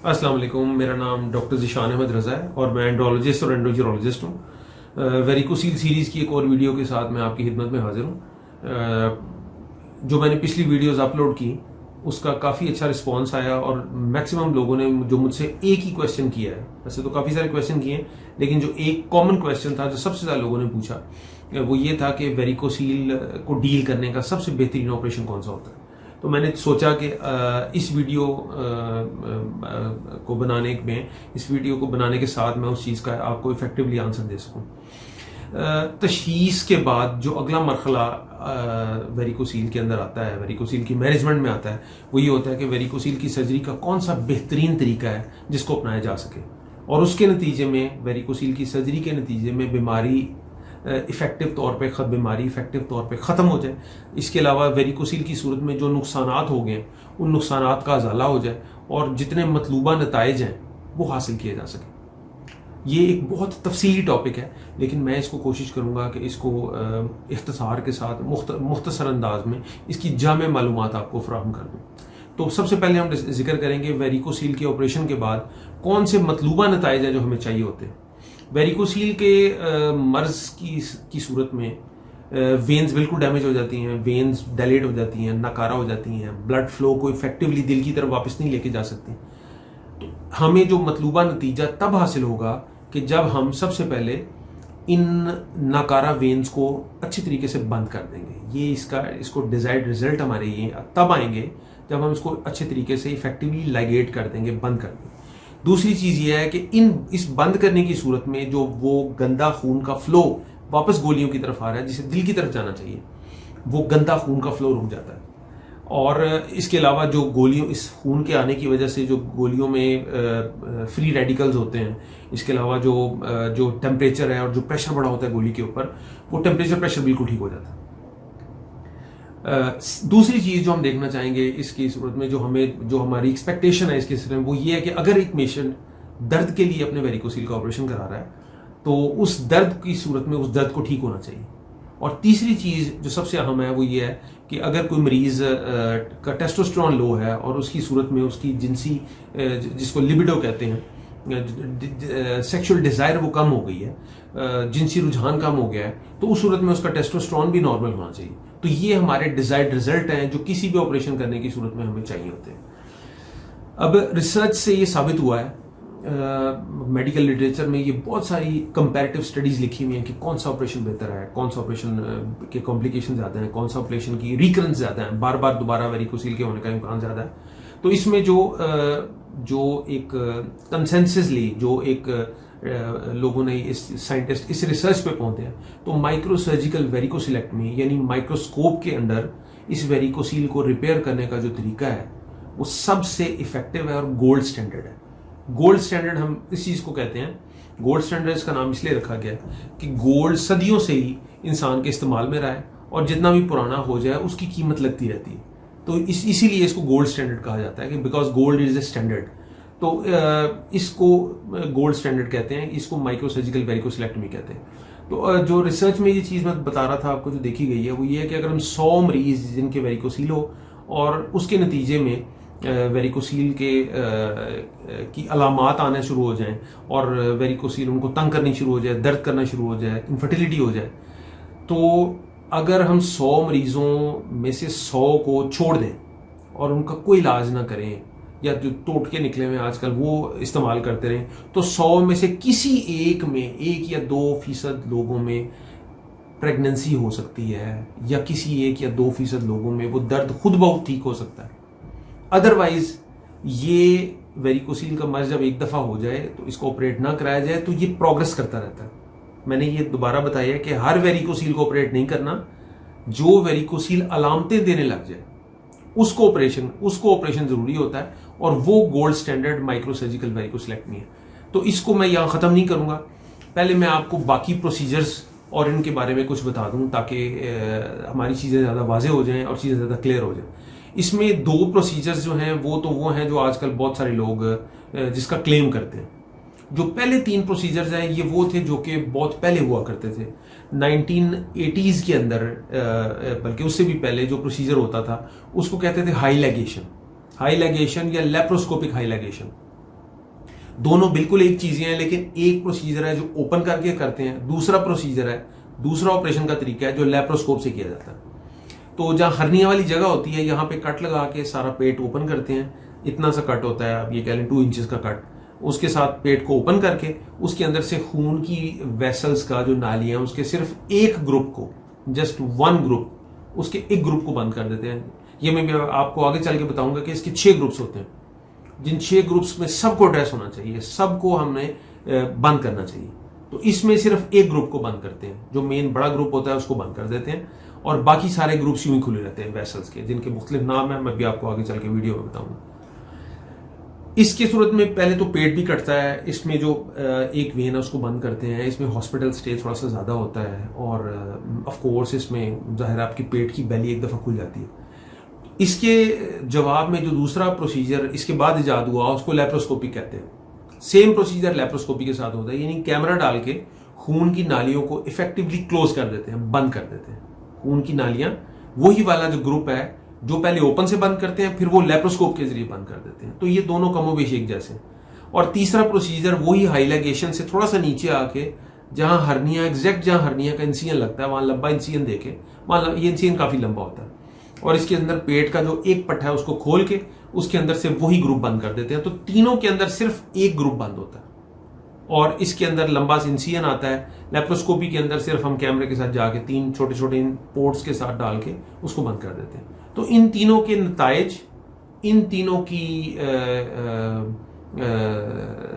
السلام علیکم، میرا نام ڈاکٹر ذیشان احمد رضا ہے اور میں اینڈرولوجسٹ اور اینڈوجرولوجسٹ ہوں۔ ویریکوسیل سیریز کی ایک اور ویڈیو کے ساتھ میں آپ کی خدمت میں حاضر ہوں۔ جو میں نے پچھلی ویڈیوز اپلوڈ کی اس کا کافی اچھا رسپانس آیا اور میکسیمم لوگوں نے جو مجھ سے ایک ہی کویشچن کیا ہے، ویسے تو کافی سارے کویشچن کیے ہیں لیکن جو ایک کامن کویشچن تھا جو سب سے زیادہ لوگوں نے پوچھا وہ یہ تھا کہ ویریکوسیل کو ڈیل کرنے کا سب سے بہترین آپریشن کون سا ہوتا ہے۔ تو میں نے سوچا کہ اس ویڈیو کو بنانے کے ساتھ میں اس چیز کا آپ کو افیکٹولی آنسر دے سکوں۔ تشخیص کے بعد جو اگلا مرحلہ ویریکوسیل کے اندر آتا ہے، ویریکوسیل کی مینجمنٹ میں آتا ہے، وہ یہ ہوتا ہے کہ ویریکوسیل کی سرجری کا کون سا بہترین طریقہ ہے جس کو اپنایا جا سکے اور اس کے نتیجے میں ویریکوسیل کی سرجری کے نتیجے میں بیماری افیکٹو طور پہ ختم ہو جائے۔ اس کے علاوہ ویریکوسیل کی صورت میں جو نقصانات ہو گئے ان نقصانات کا ازالہ ہو جائے اور جتنے مطلوبہ نتائج ہیں وہ حاصل کیے جا سکیں۔ یہ ایک بہت تفصیلی ٹاپک ہے لیکن میں اس کو کوشش کروں گا کہ اس کو اختصار کے ساتھ مختصر انداز میں اس کی جامع معلومات آپ کو فراہم کر دوں۔ تو سب سے پہلے ہم ذکر کریں گے ویریکوسیل کے آپریشن کے بعد کون سے مطلوبہ نتائج ہیں جو ہمیں چاہیے ہوتے ہیں۔ ویریکوسیل کے مرض کی صورت میں وینز بالکل ڈیمیج ہو جاتی ہیں، وینز ڈیلیٹ ہو جاتی ہیں، ناکارہ ہو جاتی ہیں، بلڈ فلو کو افیکٹولی دل کی طرف واپس نہیں لے کے جا سکتی۔ تو ہمیں جو مطلوبہ نتیجہ تب حاصل ہوگا کہ جب ہم سب سے پہلے ان ناکارہ وینز کو اچھی طریقے سے بند کر دیں گے۔ یہ اس کو ڈیزائرڈ رزلٹ ہمارے یہ تب آئیں گے جب ہم اس کو اچھے طریقے سے افیکٹولی لائگیٹ کر دیں گے، بند کر دیں گے۔ دوسری چیز یہ ہے کہ اس بند کرنے کی صورت میں جو وہ گندا خون کا فلو واپس گولیوں کی طرف آ رہا ہے جسے دل کی طرف جانا چاہیے، وہ گندا خون کا فلو رک جاتا ہے۔ اور اس کے علاوہ جو گولیوں اس خون کے آنے کی وجہ سے جو گولیوں میں فری ریڈیکلز ہوتے ہیں، اس کے علاوہ جو ٹیمپریچر ہے اور جو پریشر بڑا ہوتا ہے گولی کے اوپر، وہ پریشر بالکل ٹھیک ہو جاتا ہے۔ دوسری چیز جو ہم دیکھنا چاہیں گے اس کی صورت میں جو ہماری ایکسپیکٹیشن ہے اس کے سلسلے میں، وہ یہ ہے کہ اگر ایک پیشنٹ درد کے لیے اپنے ویریکوسیل کا آپریشن کرا رہا ہے تو اس درد کی صورت میں اس درد کو ٹھیک ہونا چاہیے۔ اور تیسری چیز جو سب سے اہم ہے وہ یہ ہے کہ اگر کوئی مریض کا ٹیسٹوسٹرون لو ہے اور اس کی صورت میں اس کی جنسی جس کو لیبیڈو کہتے ہیں، سیکشل ڈیزائر وہ کم ہو گئی ہے، جنسی رجحان کم ہو گیا ہے، تو اس صورت میں اس کا ٹیسٹوسٹرون بھی نارمل ہونا چاہیے۔ تو یہ ہمارے ڈیزائرڈ رزلٹ ہیں جو کسی بھی آپریشن کرنے کی صورت میں ہمیں چاہیے ہوتے ہیں۔ اب ریسرچ سے یہ ثابت ہوا ہے، میڈیکل لٹریچر میں یہ بہت ساری کمپیریٹیو اسٹڈیز لکھی ہوئی ہیں کہ کون سا آپریشن بہتر ہے، کون سا آپریشن کے کمپلیکیشن زیادہ ہیں، کون سا آپریشن کی ریکرنس زیادہ ہیں، بار بار دوبارہ ویریکوسیل کے ہونے کا امکان زیادہ ہے۔ تو اس میں جو ایک کنسنسسلی جو ایک لوگوں نے سائنٹسٹ اس ریسرچ پہ پہنچے ہیں تو مائکرو سرجیکل ویریکوسیلیکٹمی یعنی مائکروسکوپ کے اندر اس ویریکوسیل کو ریپیئر کرنے کا جو طریقہ ہے وہ سب سے افیکٹو ہے اور گولڈ سٹینڈرڈ ہے۔ گولڈ سٹینڈرڈ ہم اس چیز کو کہتے ہیں، گولڈ سٹینڈرڈ اس کا نام اس لیے رکھا گیا کہ گولڈ صدیوں سے ہی انسان کے استعمال میں رہا ہے اور جتنا بھی پرانا ہو جائے اس کی قیمت لگتی رہتی ہے۔ تو اسی لیے اس کو گولڈ سٹینڈرڈ کہا جاتا ہے کہ because gold is a standard. تو اس کو گولڈ سٹینڈرڈ کہتے ہیں، اس کو مائکرو سرجیکل ویریکوسیلیکٹمی کہتے ہیں۔ تو جو ریسرچ میں یہ چیز میں بتا رہا تھا آپ کو جو دیکھی گئی ہے وہ یہ ہے کہ اگر ہم 100 مریض جن کے ویریکوسیل ہو اور اس کے نتیجے میں ویریکوسیل کی علامات آنے شروع ہو جائیں اور ویریکوسیل ان کو تنگ کرنی شروع ہو جائے، درد کرنا شروع ہو جائے، انفرٹیلیٹی ہو جائے، تو اگر ہم 100 مریضوں میں سے 100 کو چھوڑ دیں اور ان کا کوئی علاج نہ کریں یا جو ٹوٹکے نکلے ہوئے آج کل وہ استعمال کرتے رہیں تو 100 میں سے کسی ایک میں 1 یا 2% لوگوں میں پریگننسی ہو سکتی ہے یا کسی 1 یا 2% لوگوں میں وہ درد خود بہت ٹھیک ہو سکتا ہے۔ ادروائز یہ ویریکوسیل کا مرض جب ایک دفعہ ہو جائے تو اس کو آپریٹ نہ کرایا جائے تو یہ پروگرس کرتا رہتا ہے۔ میں نے یہ دوبارہ بتایا ہے کہ ہر ویریکوسیل کو آپریٹ نہیں کرنا، جو ویریکوسیل علامتیں دینے لگ جائے اس کو آپریشن ضروری ہوتا ہے اور وہ گولڈ سٹینڈرڈ مائکرو سرجیکل ویریکوسیلیکٹمی ہے۔ تو اس کو میں یہاں ختم نہیں کروں گا، پہلے میں آپ کو باقی پروسیجرز اور ان کے بارے میں کچھ بتا دوں تاکہ ہماری چیزیں زیادہ واضح ہو جائیں اور چیزیں زیادہ کلیئر ہو جائیں۔ اس میں 2 پروسیجرز جو ہیں وہ ہیں جو آج کل بہت سارے لوگ جس کا کلیم کرتے ہیں۔ جو پہلے 3 پروسیجرز ہیں یہ وہ تھے جو کہ بہت پہلے ہوا کرتے تھے 1980s کے اندر، بلکہ اس سے بھی پہلے جو پروسیجر ہوتا تھا اس کو کہتے تھے ہائی لیگیشن یا لیپروسکوپک ہائی لیگیشن۔ دونوں بالکل ایک چیزیں ہیں، لیکن ایک پروسیجر ہے جو اوپن کر کے کرتے ہیں، دوسرا پروسیجر ہے، دوسرا آپریشن کا طریقہ ہے جو لیپروسکوپ سے کیا جاتا ہے. تو جہاں ہرنیا والی جگہ ہوتی ہے یہاں پہ کٹ لگا کے سارا پیٹ اوپن کرتے ہیں، اتنا سا کٹ ہوتا ہے، اب یہ کہہ لیں 2 انچز کا کٹ، اس کے ساتھ پیٹ کو اوپن کر کے اس کے اندر سے خون کی ویسلز کا جو نالیاں اس کے صرف ایک گروپ کو، جسٹ 1 گروپ، اس کے ایک گروپ کو بند کر دیتے ہیں. یہ میں آپ کو آگے چل کے بتاؤں گا کہ اس کے 6 گروپس ہوتے ہیں، جن 6 گروپس میں سب کو ایڈریس ہونا چاہیے، سب کو ہم نے بند کرنا چاہیے. تو اس میں صرف ایک گروپ کو بند کرتے ہیں، جو مین بڑا گروپ ہوتا ہے اس کو بند کر دیتے ہیں، اور باقی سارے گروپس یوں ہی کھلے رہتے ہیں ویسلز کے، جن کے مختلف نام ہیں، میں بھی آپ کو آگے چل کے ویڈیو میں بتاؤں گا. اس کی صورت میں پہلے تو پیٹ بھی کٹتا ہے، اس میں جو ایک وین ہے اس کو بند کرتے ہیں، اس میں ہاسپٹل سٹے تھوڑا سا زیادہ ہوتا ہے، اور آف کورس اس میں ظاہر آپ کی پیٹ کی بیلی ایک دفعہ کھل جاتی ہے. اس کے جواب میں جو دوسرا پروسیجر اس کے بعد ایجاد ہوا اس کو لیپروسکوپی کہتے ہیں. سیم پروسیجر لیپروسکوپی کے ساتھ ہوتا ہے، یعنی کیمرہ ڈال کے خون کی نالیوں کو افیکٹولی کلوز کر دیتے ہیں، بند کر دیتے ہیں. خون کی نالیاں وہی والا جو گروپ ہے جو پہلے اوپن سے بند کرتے ہیں، پھر وہ لیپروسکوپ کے ذریعے بند کر دیتے ہیں. تو یہ دونوں کم و بیش ایک جیسے ہیں. اور تیسرا پروسیجر وہی ہائی لیگیشن سے تھوڑا سا نیچے آ کے جہاں ہرنیا، ایگزیکٹ جہاں ہرنیا کا انسین لگتا ہے وہاں لمبا انسین دے کے، وہاں یہ انسین کافی لمبا ہوتا ہے، اور اس کے اندر پیٹ کا جو ایک پٹھا ہے اس کو کھول کے اس کے اندر سے وہی گروپ بند کر دیتے ہیں. تو تینوں کے اندر صرف ایک گروپ بند ہوتا ہے، اور اس کے اندر لمبا انسین آتا ہے. لیپروسکوپی کے اندر صرف ہم کیمرے کے ساتھ جا کے 3 چھوٹے چھوٹے پورٹس کے ساتھ ڈال کے اس کو بند کر دیتے ہیں. تو ان تینوں کے نتائج، ان تینوں کی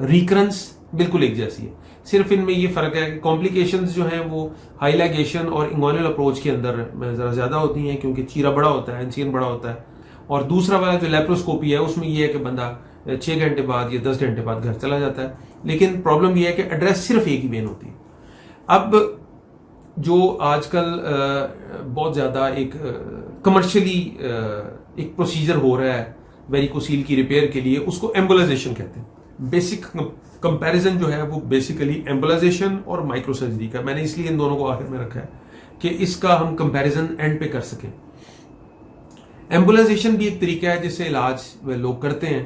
ریکرنس بالکل ایک جیسی ہے. صرف ان میں یہ فرق ہے کہ کمپلیکیشنز جو ہیں وہ ہائی لیگیشن اور انگوانل اپروچ کے اندر ذرا زیادہ ہوتی ہیں، کیونکہ چیرا بڑا ہوتا ہے، انسین بڑا ہوتا ہے. اور دوسرا والا جو لیپروسکوپی ہے اس میں یہ ہے کہ بندہ 6 گھنٹے بعد یا 10 گھنٹے بعد گھر چلا جاتا ہے. لیکن پرابلم یہ ہے کہ ایڈریس صرف ایک ہی وین ہوتی ہے. اب جو آج کل بہت زیادہ ایک کمرشلی ایک پروسیجر ہو رہا ہے ویریکوسیل کی ریپیئر کے لیے، اس کو ایمبولائزیشن کہتے ہیں. بیسک کمپیریزن جو ہے وہ بیسیکلی ایمبولائزیشن اور مائکرو سرجری کا. میں نے اس لیے ان دونوں کو آخر میں رکھا ہے کہ اس کا ہم کمپیریزن اینڈ پہ کر سکیں. ایمبولائزیشن بھی ایک طریقہ ہے جس سے علاج لوگ کرتے ہیں.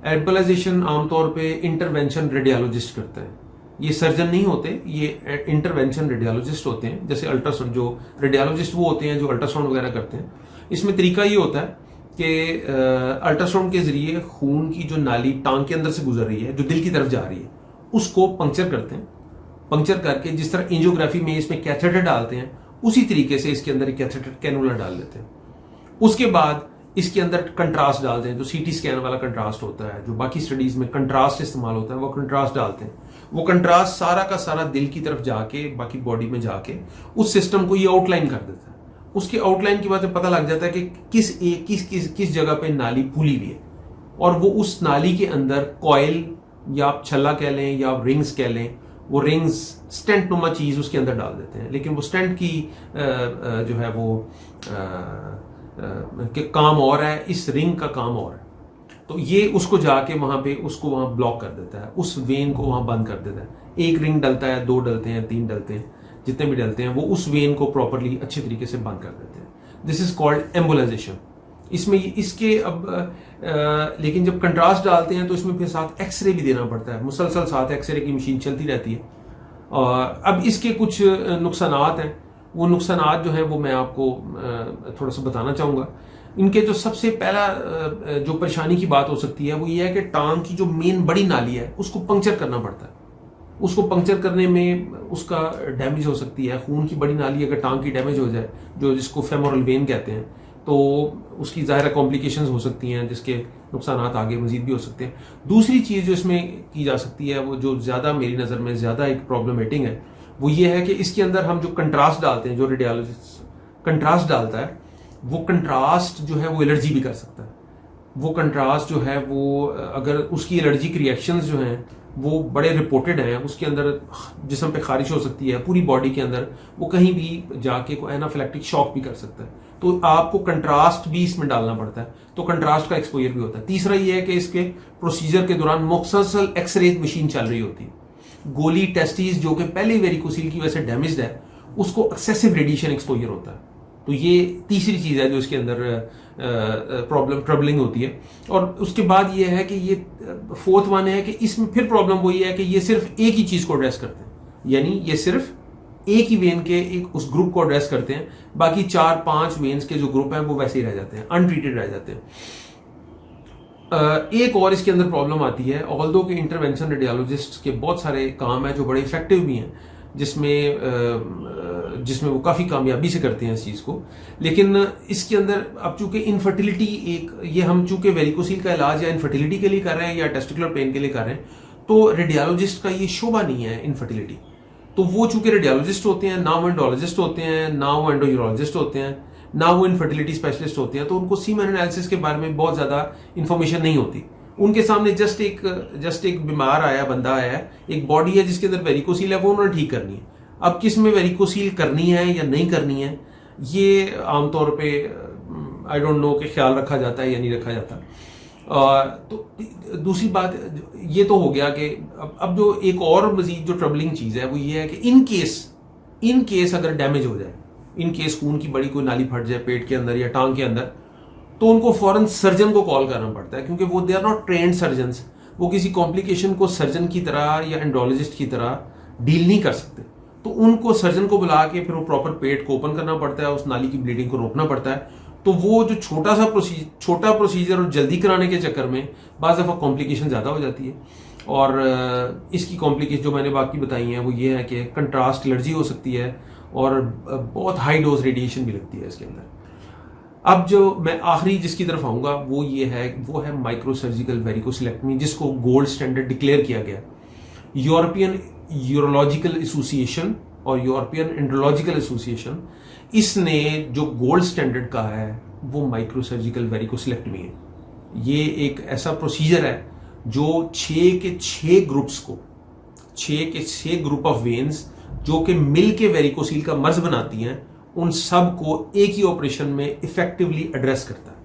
ایمبولائزیشن عام طور پہ انٹرونشن ریڈیالوجسٹ کرتا ہے. یہ سرجن نہیں ہوتے، یہ انٹرونشن ریڈیالوجسٹ ہوتے ہیں. جیسے الٹراساؤنڈ، جو ریڈیالوجسٹ وہ ہوتے ہیں جو الٹراساؤنڈ وغیرہ کرتے ہیں. اس میں طریقہ یہ ہوتا ہے کہ الٹراساؤنڈ کے ذریعے خون کی جو نالی ٹانگ کے اندر سے گزر رہی ہے جو دل کی طرف جا رہی ہے اس کو پنکچر کرتے ہیں. پنکچر کر کے جس طرح اینجیوگرافی میں اس میں کیتھیٹر ڈالتے ہیں اسی طریقے سے اس کے اندر ایک کیتھیٹر کینولا ڈال دیتے ہیں. اس کے بعد اس کے اندر کنٹراسٹ ڈالتے ہیں، جو سی ٹی اسکین والا کنٹراسٹ ہوتا ہے، جو باقی اسٹڈیز میں کنٹراسٹ استعمال ہوتا ہے، وہ کنٹراسٹ ڈالتے ہیں. وہ کنٹراسٹ سارا کا سارا دل کی طرف جا کے باقی باڈی میں جا کے اس سسٹم کو یہ آؤٹ لائن کر دیتا ہے. اس کے آؤٹ لائن کی بات پتہ لگ جاتا ہے کہ کس جگہ پہ نالی پھولی ہوئی ہے، اور وہ اس نالی کے اندر کوئل یا آپ چھلا کہہ لیں یا آپ رنگز کہہ لیں، وہ رنگز سٹینٹ نما چیز اس کے اندر ڈال دیتے ہیں. لیکن وہ سٹینٹ کی جو ہے وہ کہ کام اور ہے، اس رنگ کا کام اور ہے. تو یہ اس کو جا کے وہاں پہ اس کو وہاں بلاک کر دیتا ہے، اس وین کو وہاں بند کر دیتا ہے. ایک رنگ ڈلتا ہے، 2 ڈلتے ہیں، 3 ڈلتے ہیں، جتنے بھی ڈلتے ہیں وہ اس وین کو پراپرلی اچھے طریقے سے بند کر دیتے ہیں. دس از کالڈ ایمبولائزیشن. اس میں اس کے اب لیکن جب کنٹراسٹ ڈالتے ہیں تو اس میں پھر ساتھ ایکس رے بھی دینا پڑتا ہے، مسلسل ساتھ ایکس رے کی مشین چلتی رہتی ہے. اب اس کے کچھ نقصانات ہیں، وہ نقصانات جو ہیں وہ میں آپ کو تھوڑا سا بتانا چاہوں گا. ان کے جو سب سے پہلا جو پریشانی کی بات ہو سکتی ہے وہ یہ ہے کہ ٹانگ کی جو مین بڑی نالی ہے اس کو پنکچر کرنا پڑتا ہے. اس کو پنکچر کرنے میں اس کا ڈیمیج ہو سکتی ہے. خون کی بڑی نالی اگر ٹانگ کی ڈیمیج ہو جائے، جو جس کو فیمورل وین کہتے ہیں، تو اس کی ظاہرہ کمپلیکیشنز ہو سکتی ہیں جس کے نقصانات آگے مزید بھی ہو سکتے ہیں. دوسری چیز جو اس میں کی جا سکتی ہے، وہ جو زیادہ میری نظر میں زیادہ ایک پرابلمیٹنگ ہے، وہ یہ ہے کہ اس کے اندر ہم جو کنٹراسٹ ڈالتے ہیں، جو ریڈیالوجسٹ کنٹراسٹ ڈالتا ہے، وہ کنٹراسٹ جو ہے وہ الرجی بھی کر سکتا ہے. وہ کنٹراسٹ جو ہے وہ اگر اس کی الرجک ریئیکشنز جو ہیں وہ بڑے رپورٹڈ ہیں، اس کے اندر جسم پہ خارش ہو سکتی ہے پوری باڈی کے اندر، وہ کہیں بھی جا کے کوئی اینافیلیکٹک شاک بھی کر سکتا ہے. تو آپ کو کنٹراسٹ بھی اس میں ڈالنا پڑتا ہے، تو کنٹراسٹ کا ایکسپوجر بھی ہوتا ہے. تیسرا یہ ہے کہ اس کے پروسیجر کے دوران مسلسل ایکس رے مشین چل رہی ہوتی ہے. گولی ٹیسٹیز جو کہ پہلے ویریکوسیل کی وجہ سے ڈیمیجڈ ہے، اس کو ایکسیسو ریڈیشن ایکسپوجر ہوتا ہے. تو یہ تیسری چیز ہے جو اس کے اندر ٹربلنگ ہوتی ہے. اور اس کے بعد یہ ہے کہ یہ فورتھ ون ہے کہ اس میں پھر پرابلم وہی ہے کہ یہ صرف ایک ہی چیز کو ایڈریس کرتے ہیں, یعنی یہ صرف ایک ہی وین کے اس گروپ کو ایڈریس کرتے ہیں, باقی 4-5 وینز کے جو گروپ ہیں وہ ویسے ہی رہ جاتے ہیں, انٹریٹڈ رہ جاتے ہیں. ایک اور اس کے اندر پرابلم آتی ہے, آلدو کہ انٹرونشن ریڈیالوجسٹ کے بہت سارے کام ہیں جو بڑے افیکٹو بھی ہیں, جس میں وہ کافی کامیابی سے کرتے ہیں اس چیز کو, لیکن اس کے اندر اب چونکہ انفرٹیلٹی یہ ہم چونکہ ویریکوسیل کا علاج یا انفرٹیلٹی کے لیے کر رہے ہیں یا ٹیسٹیکولر پین کے لیے کر رہے ہیں, تو ریڈیالوجسٹ کا یہ شعبہ نہیں ہے انفرٹیلٹی. تو وہ چونکہ ریڈیالوجسٹ ہوتے ہیں, نہ وہ انڈولوجسٹ ہوتے ہیں, نہ وہ اینڈویورولوجسٹ ہوتے ہیں, نہ وہ انفرٹیلٹی اسپیشلسٹ ہوتے ہیں, تو ان کو سیمن انالیسس کے بارے میں بہت زیادہ انفارمیشن نہیں ہوتی. ان کے سامنے جسٹ ایک بیمار آیا, بندہ آیا ہے, ایک باڈی ہے جس کے اندر ویریکوسیل ہے, وہ انہوں نے ٹھیک کرنی ہے. اب کس میں ویریکوسیل کرنی ہے یا نہیں کرنی ہے, یہ عام طور پہ آئی ڈونٹ نو کہ خیال رکھا جاتا ہے یا نہیں رکھا جاتا. تو دوسری بات یہ تو ہو گیا کہ اب جو ایک اور مزید جو ٹربلنگ چیز ہے وہ یہ ہے کہ ان کیس اگر ڈیمیج ہو جائے, ان کیس خون کی بڑی کوئی نالی پھٹ جائے پیٹ کے اندر یا ٹانگ کے اندر, تو ان کو فوراً سرجن کو کال کرنا پڑتا ہے, کیونکہ وہ they are not trained surgeons. وہ کسی کمپلیکیشن کو سرجن کی طرح یا اینڈرولوجسٹ کی طرح ڈیل نہیں کر سکتے, تو ان کو سرجن کو بلا کے پھر وہ پراپر پیٹ کو اوپن کرنا پڑتا ہے, اس نالی کی بلیڈنگ کو روکنا پڑتا ہے. تو وہ جو چھوٹا پروسیجر اور جلدی کرانے کے چکر میں بعض دفعہ کمپلیکیشن زیادہ ہو جاتی ہے. اور اس کی کمپلیکیشن جو میں نے باقی بتائی ہیں وہ یہ ہے کہ کنٹراسٹ الرجی ہو سکتی ہے اور بہت ہائی ڈوز ریڈیشن بھی لگتی ہے اس کے اندر. اب جو میں آخری جس کی طرف آؤں گا وہ ہے مائکرو سرجیکل ویریکوسیلیکٹمی, جس کو گولڈ اسٹینڈرڈ ڈکلیئر کیا گیا. یورپین یورولوجیکل ایسوسیشن اور یورپین انڈرولوجیکل ایسوسیشن, اس نے جو گولڈ اسٹینڈرڈ کہا ہے وہ مائکرو سرجیکل ویریکوسیلیکٹمی ہے. یہ ایک ایسا پروسیجر ہے جو 6 کے 6 گروپس کو 6 کے 6 گروپ آف وینز جو کہ مل کے ویریکوسیل کا مرض بناتی ہیں, ان سب کو ایک ہی آپریشن میں افیکٹولی ایڈریس کرتا ہے.